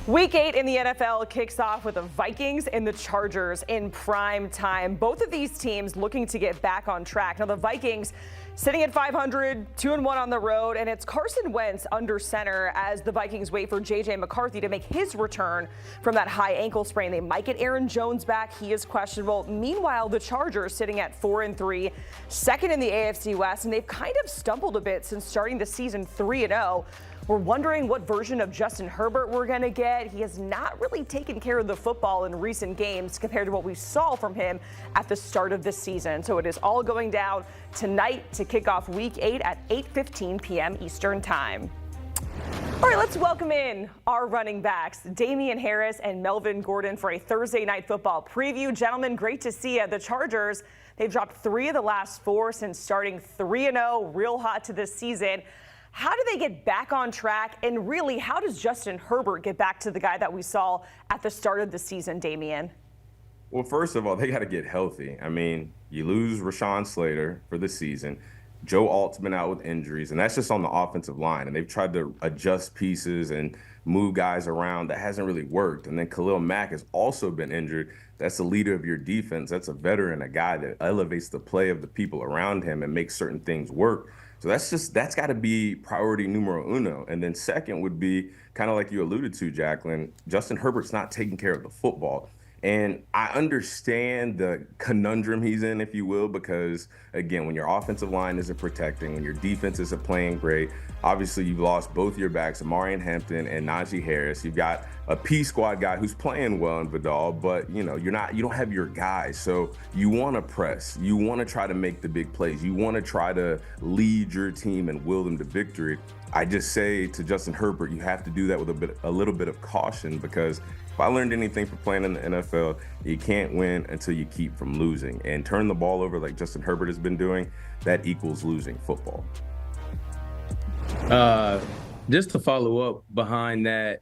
Week 8 in the NFL kicks off with the Vikings and the Chargers in prime time. Both of these teams looking to get back on track. Now the Vikings sitting at 500, 2-1 on the road, and it's Carson Wentz under center as the Vikings wait for J.J. McCarthy to make his return from that high ankle sprain. They might get Aaron Jones back. He is questionable. Meanwhile, the Chargers sitting at 4-3, second in the AFC West, and they've kind of stumbled a bit since starting the season 3-0. We're wondering what version of Justin Herbert we're going to get. He has not really taken care of the football in recent games compared to what we saw from him at the start of this season. So it is all going down tonight to kick off Week 8 at 8:15 p.m. Eastern Time. All right, let's welcome in our running backs, Damien Harris and Melvin Gordon, for a Thursday night football preview. Gentlemen, great to see you. The Chargers, they've dropped 3 of the last 4 since starting 3-0, real hot to this season. How do they get back on track? And really, how does Justin Herbert get back to the guy that we saw at the start of the season, Damien? Well, first of all, they got to get healthy. I mean, you lose Rashawn Slater for the season. Joe Alt's been out with injuries, and that's just on the offensive line. And they've tried to adjust pieces and move guys around. That hasn't really worked. And then Khalil Mack has also been injured. That's the leader of your defense. That's a veteran, a guy that elevates the play of the people around him and makes certain things work. So that's got to be priority numero uno. And then second would be kind of like you alluded to, Jacqueline, Justin Herbert's not taking care of the football. And I understand the conundrum he's in, if you will, because, again, when your offensive line isn't protecting, when your defense isn't playing great, obviously you've lost both your backs, Damien Hampton and Najee Harris. You've got a P squad guy who's playing well in Vidal, but you don't have your guys. So you want to press. You want to try to make the big plays. You want to try to lead your team and will them to victory. I just say to Justin Herbert, you have to do that with a little bit of caution, because if I learned anything from playing in the NFL, you can't win until you keep from losing. And turn the ball over like Justin Herbert has been doing, that equals losing football. Just to follow up behind that,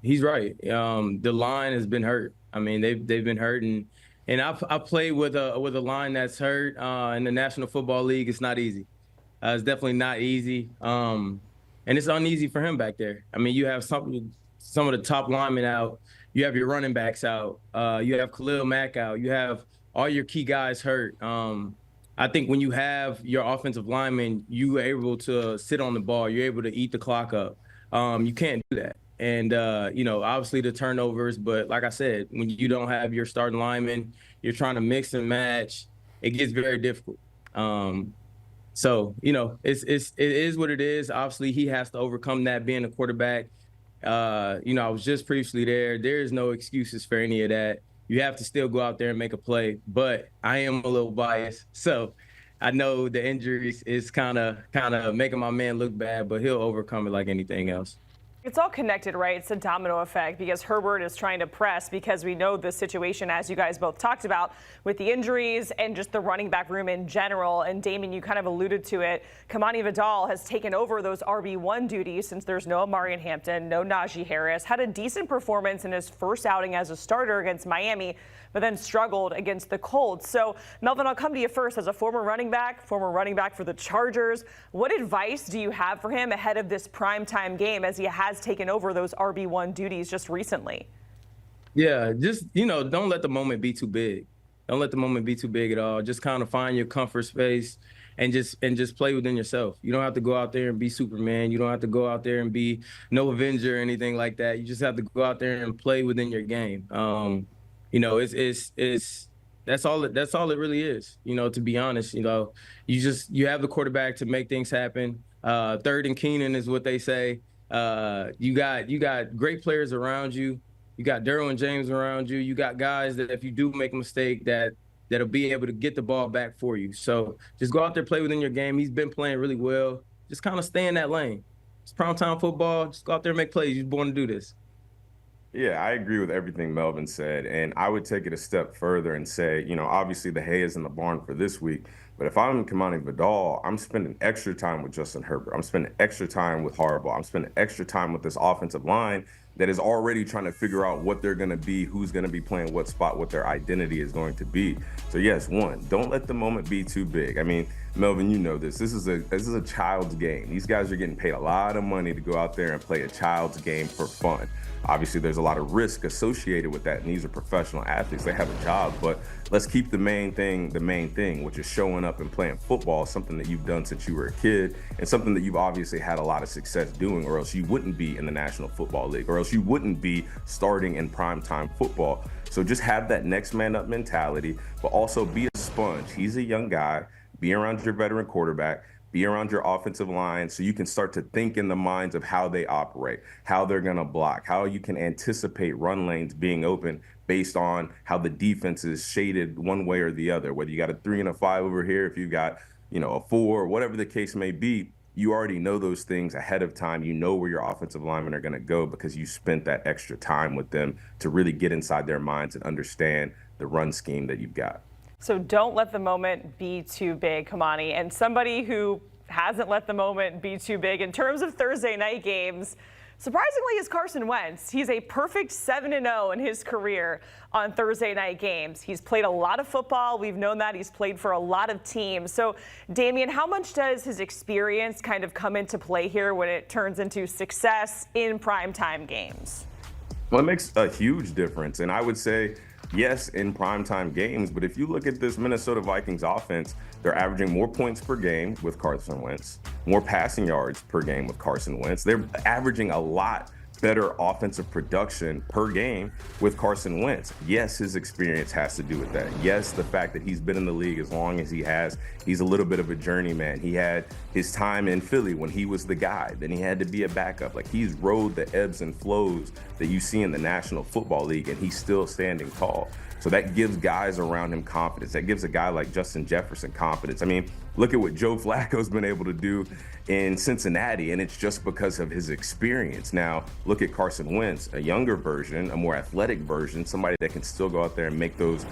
he's right. The line has been hurt. I mean, they've been hurt, and I played with a line that's hurt in the National Football League. It's not easy. It's definitely not easy, and it's uneasy for him back there. I mean, you have some of the top linemen out. You have your running backs out. You have Khalil Mack out. You have all your key guys hurt. I think when you have your offensive linemen, you are able to sit on the ball. You're able to eat the clock up. You can't do that. And, obviously the turnovers. But like I said, when you don't have your starting linemen, you're trying to mix and match. It gets very difficult. So, it is what it is. Obviously, he has to overcome that being a quarterback. I was just previously there. There is no excuses for any of that. You have to still go out there and make a play. But I am a little biased, so I know the injuries is kind of making my man look bad, but he'll overcome it like anything else. It's all connected, right? It's a domino effect, because Herbert is trying to press, because we know the situation, as you guys both talked about, with the injuries and just the running back room in general. And Damien, you kind of alluded to it. Kimani Vidal has taken over those RB1 duties since there's no Damien Hampton, no Najee Harris. Had a decent performance in his first outing as a starter against Miami, but then struggled against the Colts. So, Melvin, I'll come to you first as a former running back for the Chargers. What advice do you have for him ahead of this primetime game, as he has taken over those RB1 duties just recently? Yeah, just, don't let the moment be too big. Don't let the moment be too big at all. Just kind of find your comfort space and just play within yourself. You don't have to go out there and be Superman. You don't have to go out there and be no Avenger or anything like that. You just have to go out there and play within your game. That's all it really is. To be honest, you have the quarterback to make things happen. Third and Keenan is what they say. You got great players around you. You got Derwin James around you. You got guys that if you do make a mistake, that'll be able to get the ball back for you. So just go out there, play within your game. He's been playing really well. Just kind of stay in that lane. It's primetime football. Just go out there and make plays. You're born to do this. Yeah, I agree with everything Melvin said, and I would take it a step further and say, obviously the hay is in the barn for this week, but if I'm Kimani Vidal, I'm spending extra time with Justin Herbert. I'm spending extra time with Harbaugh. I'm spending extra time with this offensive line that is already trying to figure out what they're going to be, who's going to be playing what spot, what their identity is going to be. So yes, one, don't let the moment be too big. I mean, Melvin, you know this. This is a child's game. These guys are getting paid a lot of money to go out there and play a child's game for fun. Obviously, there's a lot of risk associated with that, and these are professional athletes. They have a job, but let's keep the main thing, which is showing up and playing football, something that you've done since you were a kid, and something that you've obviously had a lot of success doing, or else you wouldn't be in the National Football League, or else you wouldn't be starting in primetime football. So just have that next man up mentality, but also be a sponge. He's a young guy. Be around your veteran quarterback. Be around your offensive line so you can start to think in the minds of how they operate, how they're going to block, how you can anticipate run lanes being open based on how the defense is shaded one way or the other. Whether you got a 3 and a 5 over here, if you got, a 4, whatever the case may be, you already know those things ahead of time. You know where your offensive linemen are going to go because you spent that extra time with them to really get inside their minds and understand the run scheme that you've got. So don't let the moment be too big, Kimani. And somebody who hasn't let the moment be too big in terms of Thursday night games, surprisingly, is Carson Wentz. He's a perfect 7-0 in his career on Thursday night games. He's played a lot of football. We've known that. He's played for a lot of teams. So, Damien, how much does his experience kind of come into play here when it turns into success in primetime games? Well, it makes a huge difference. And I would say, yes, in primetime games, but if you look at this Minnesota Vikings offense, they're averaging more points per game with Carson Wentz, more passing yards per game with Carson Wentz. They're averaging a lot better offensive production per game with Carson Wentz. Yes, his experience has to do with that. Yes, the fact that he's been in the league as long as he has, he's a little bit of a journeyman. He had his time in Philly when he was the guy. Then he had to be a backup. Like, he's rode the ebbs and flows that you see in the National Football League, and he's still standing tall. So that gives guys around him confidence. That gives a guy like Justin Jefferson confidence. I mean, look at what Joe Flacco's been able to do in Cincinnati, and it's just because of his experience. Now, look at Carson Wentz, a younger version, a more athletic version, somebody that can still go out there and make those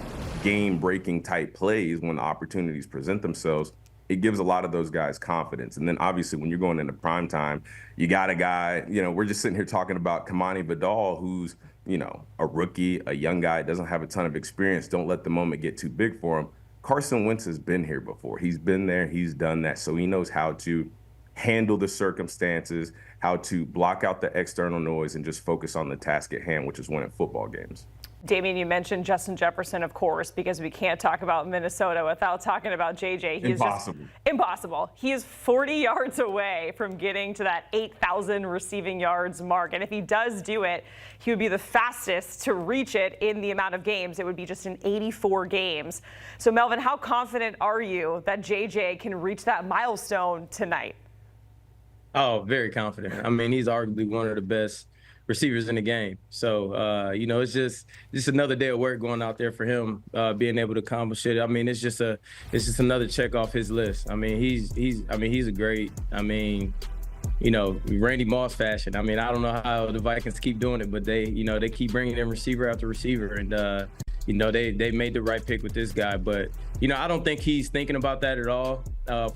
game-breaking type plays when the opportunities present themselves. It gives a lot of those guys confidence. And then obviously when you're going into prime time, you got a guy, we're just sitting here talking about Kimani Vidal, who's, a rookie, a young guy, doesn't have a ton of experience. Don't let the moment get too big for him. Carson Wentz has been here before. He's been there. He's done that. So he knows how to handle the circumstances, how to block out the external noise and just focus on the task at hand, which is winning football games. Damien, you mentioned Justin Jefferson, of course, because we can't talk about Minnesota without talking about JJ. He Impossible. Is just impossible. He is 40 yards away from getting to that 8,000 receiving yards mark. And if he does do it, he would be the fastest to reach it in the amount of games. It would be just in 84 games. So, Melvin, how confident are you that JJ can reach that milestone tonight? Oh, very confident. I mean, he's arguably one of the best receivers in the game. So, it's just another day of work going out there for him, being able to accomplish it. I mean, it's just another check off his list. I mean, he's a great, Randy Moss fashion. I mean, I don't know how the Vikings keep doing it, but they keep bringing in receiver after receiver, and they made the right pick with this guy. But I don't think he's thinking about that at all.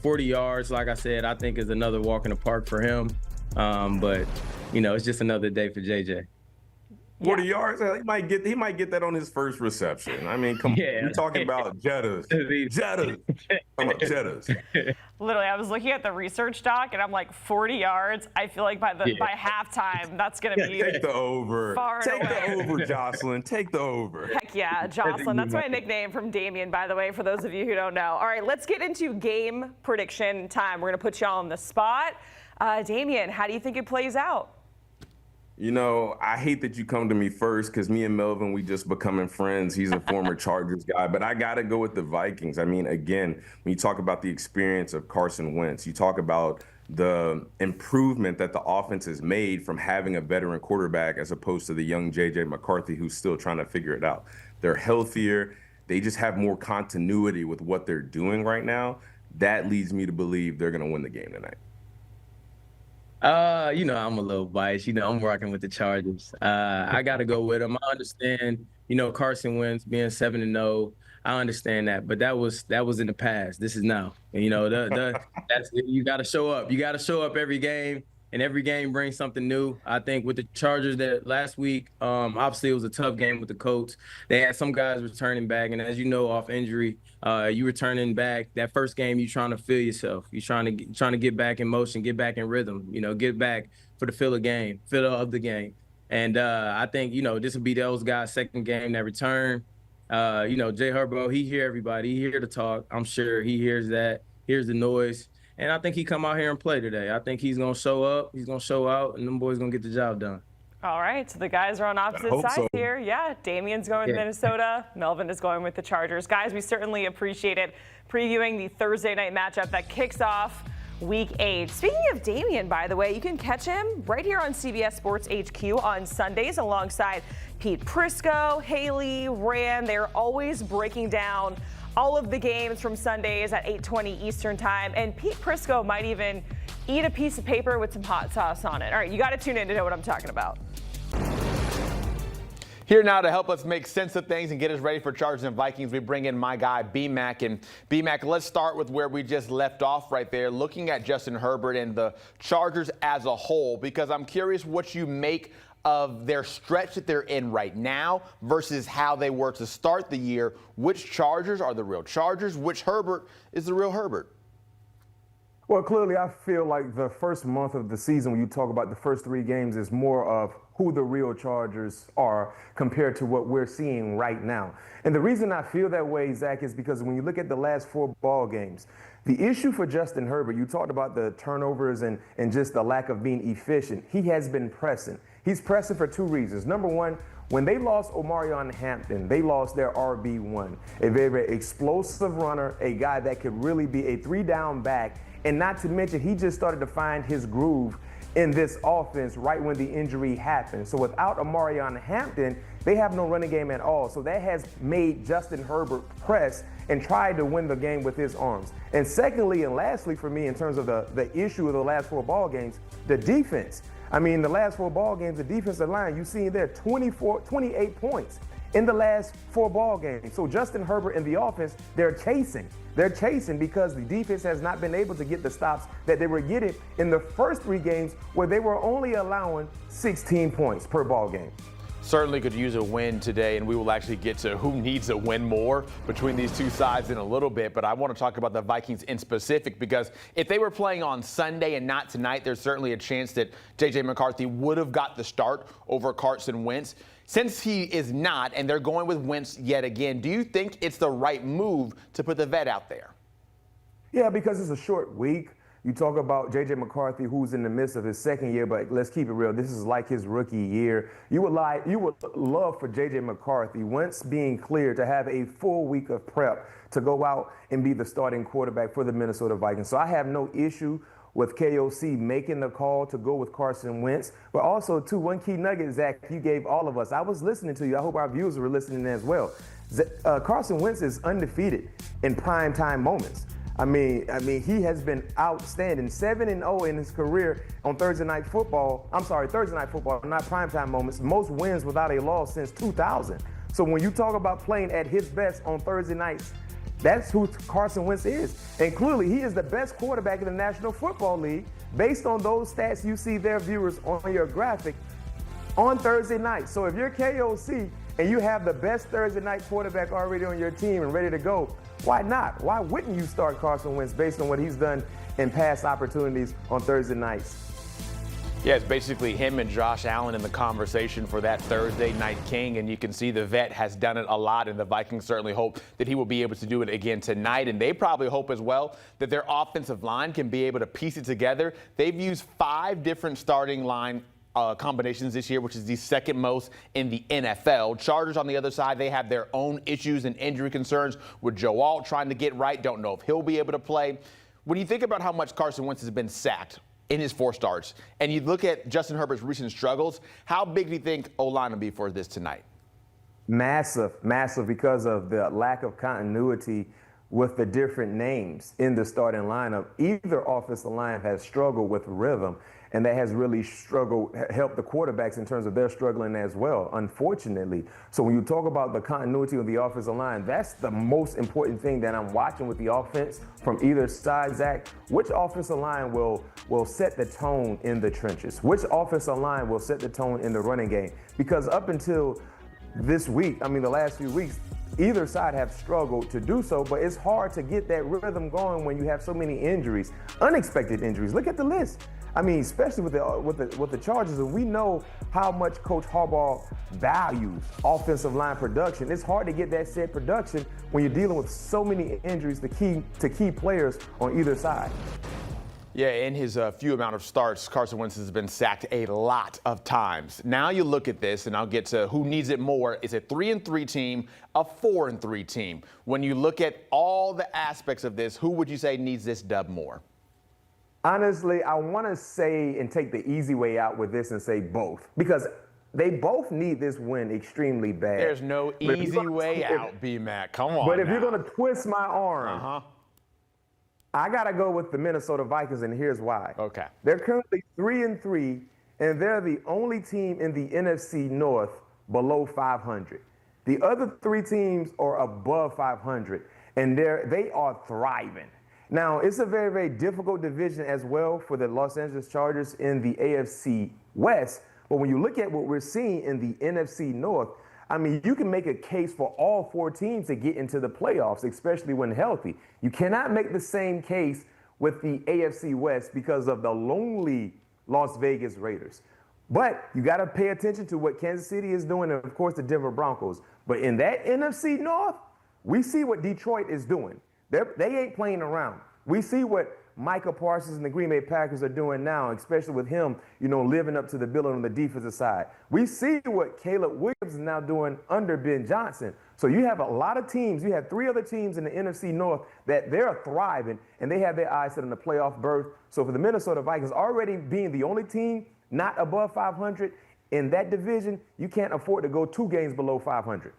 40 yards, like I said, I think is another walk in the park for him. But it's just another day for JJ. 40 yards, he might get that on his first reception. I mean, come on, you're talking about Jettas. Literally, I was looking at the research doc, and I'm like, 40 yards. I feel like by halftime, that's going to be take the over. Take the over, Jocelyn. Take the over. Heck yeah, Jocelyn. That's my nickname from Damien, by the way, for those of you who don't know. All right, let's get into game prediction time. We're going to put you all on the spot. Damien, how do you think it plays out? I hate that you come to me first because me and Melvin, we just becoming friends. He's a former Chargers guy, but I got to go with the Vikings. I mean, again, when you talk about the experience of Carson Wentz, you talk about the improvement that the offense has made from having a veteran quarterback as opposed to the young J.J. McCarthy who's still trying to figure it out. They're healthier. They just have more continuity with what they're doing right now. That leads me to believe they're going to win the game tonight. I'm a little biased. I'm rocking with the Chargers. I got to go with them. I understand, Carson Wentz being 7-0. I understand that, but that was in the past. This is now. And, that's you got to show up. You got to show up every game. and every game brings something new. I think with the Chargers that last week, obviously it was a tough game with the Colts. They had some guys returning back, and as you know, off injury, you returning back. That first game, you trying to feel yourself. You trying to get back in motion, get back in rhythm. Get back for the feel of the game. And I think this will be those guys' second game that return. Jay Herbo, he hear everybody. He hear the talk. I'm sure he hears that, hears the noise. And I think he come out here and play today. I think he's going to show up. He's going to show out, and them boys going to get the job done. All right, so the guys are on opposite sides here. Yeah, Damien's going with Minnesota. Melvin is going with the Chargers. Guys, we certainly appreciate it. Previewing the Thursday night matchup that kicks off Week 8. Speaking of Damien, by the way, you can catch him right here on CBS Sports HQ on Sundays alongside Pete Prisco, Haley, Rand. They're always breaking down all of the games from Sundays at 8:20 Eastern time. And Pete Prisco might even eat a piece of paper with some hot sauce on it. All right, you got to tune in to know what I'm talking about. Here now to help us make sense of things and get us ready for Chargers and Vikings, we bring in my guy, B-Mac. And B-Mac, let's start with where we just left off right there, looking at Justin Herbert and the Chargers as a whole, because I'm curious what you make of their stretch that they're in right now versus how they were to start the year. Which Chargers are the real Chargers? Which Herbert is the real Herbert? Well, clearly, I feel like the first month of the season, when you talk about the first 3 games, is more of who the real Chargers are compared to what we're seeing right now. And the reason I feel that way, Zach, is because when you look at the last 4 ball games, the issue for Justin Herbert, you talked about the turnovers and just the lack of being efficient. He has been pressing. He's pressing for 2 reasons. Number one, when they lost Omarion Hampton, they lost their RB1, a very explosive runner, a guy that could really be a 3-down back. And not to mention, he just started to find his groove in this offense right when the injury happened. So without Omarion Hampton, they have no running game at all. So that has made Justin Herbert press and try to win the game with his arms. And secondly and lastly for me, in terms of the issue of the last 4 ball games, the defense. I mean, the last 4 ball games, the defensive line, you see there 28 points in the last 4 ball games. So Justin Herbert and the offense, they're chasing. They're chasing because the defense has not been able to get the stops that they were getting in the first 3 games where they were only allowing 16 points per ball game. Certainly could use a win today, and we will actually get to who needs a win more between these 2 sides in a little bit. But I want to talk about the Vikings in specific, because if they were playing on Sunday and not tonight, there's certainly a chance that J.J. McCarthy would have got the start over Carson Wentz. Since he is not, and they're going with Wentz yet again, do you think it's the right move to put the vet out there? Yeah, because it's a short week. You talk about J.J. McCarthy, who's in the midst of his 2nd year, but let's keep it real. This is like his rookie year. You would love for J.J. McCarthy, once being cleared, to have a full week of prep to go out and be the starting quarterback for the Minnesota Vikings. So I have no issue with KOC making the call to go with Carson Wentz. But also, too, one key nugget, Zach, you gave all of us. I was listening to you. I hope our viewers were listening as well. Carson Wentz is undefeated in primetime moments. I mean, he has been outstanding. 7-0 in his career on Thursday Night Football, not primetime moments. Most wins without a loss since 2000. So when you talk about playing at his best on Thursday nights, that's who Carson Wentz is. And clearly, he is the best quarterback in the National Football League based on those stats you see there, viewers, on your graphic on Thursday night. So if you're KOC and you have the best Thursday night quarterback already on your team and ready to go, why not? Why wouldn't you start Carson Wentz based on what he's done in past opportunities on Thursday nights? Yeah, it's basically him and Josh Allen in the conversation for that Thursday night king, and you can see the vet has done it a lot, and the Vikings certainly hope that he will be able to do it again tonight, and they probably hope as well that their offensive line can be able to piece it together. They've used 5 different starting line combinations this year, which is the 2nd most in the NFL. Chargers on the other side, they have their own issues and injury concerns with Joe Alt trying to get right. Don't know if he'll be able to play. When you think about how much Carson Wentz has been sacked in his 4 starts, and you look at Justin Herbert's recent struggles, how big do you think O-line will be for this tonight? Massive, because of the lack of continuity with the different names in the starting lineup. Either offensive line has struggled with rhythm. and that has really helped the quarterbacks in terms of their struggling as well, unfortunately. So when you talk about the continuity of the offensive line, that's the most important thing that I'm watching with the offense from either side, Zach. Which offensive line will set the tone in the trenches? Which offensive line will set the tone in the running game? Because up until this week, the last few weeks, either side have struggled to do so, but it's hard to get that rhythm going when you have so many injuries, unexpected injuries. Look at the list. Especially with the Chargers, and we know how much Coach Harbaugh values offensive line production. It's hard to get that set production when you're dealing with so many injuries to key players on either side. Yeah, in his few amount of starts, Carson Wentz has been sacked a lot of times. Now you look at this, and I'll get to who needs it more. It's a 3-3 team, a 4-3 team. When you look at all the aspects of this, who would you say needs this dub more? Honestly, I want to say and take the easy way out with this and say both, because they both need this win extremely bad. There's no easy way out, B-Mac. Come on. But if now. you're going to twist my arm, I got to go with the Minnesota Vikings, and here's why. Okay. They're currently 3-3, and they're the only team in the NFC North below 500. The other three teams are above 500, and they are thriving. Now, it's a very, very difficult division as well for the Los Angeles Chargers in the AFC West. But when you look at what we're seeing in the NFC North, you can make a case for all four teams to get into the playoffs, especially when healthy. You cannot make the same case with the AFC West because of the lonely Las Vegas Raiders. But you got to pay attention to what Kansas City is doing and, of course, the Denver Broncos. But in that NFC North, we see what Detroit is doing. They ain't playing around. We see what Micah Parsons and the Green Bay Packers are doing now, especially with him, living up to the billing on the defensive side. We see what Caleb Williams is now doing under Ben Johnson. So you have a lot of teams. You have three other teams in the NFC North that they're thriving, and they have their eyes set on the playoff berth. So for the Minnesota Vikings, already being the only team not above 500 in that division, you can't afford to go 2 games below 500.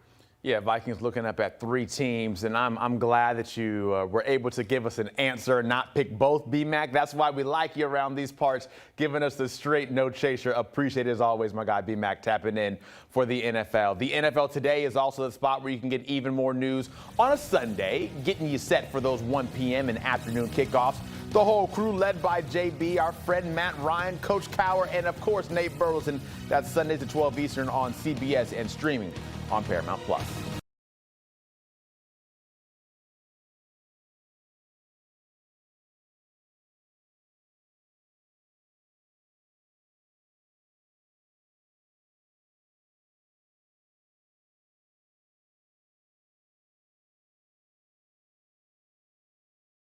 Yeah, Vikings looking up at 3 teams, and I'm glad that you were able to give us an answer and not pick both, B-Mac. That's why we like you around these parts, giving us the straight no chaser. Appreciate it as always, my guy B-Mac, tapping in for the NFL. The NFL Today is also the spot where you can get even more news on a Sunday, getting you set for those 1 p.m. and afternoon kickoffs. The whole crew led by JB, our friend Matt Ryan, Coach Cower, and of course Nate Burleson. That's Sundays at 12 Eastern on CBS and streaming on Paramount+.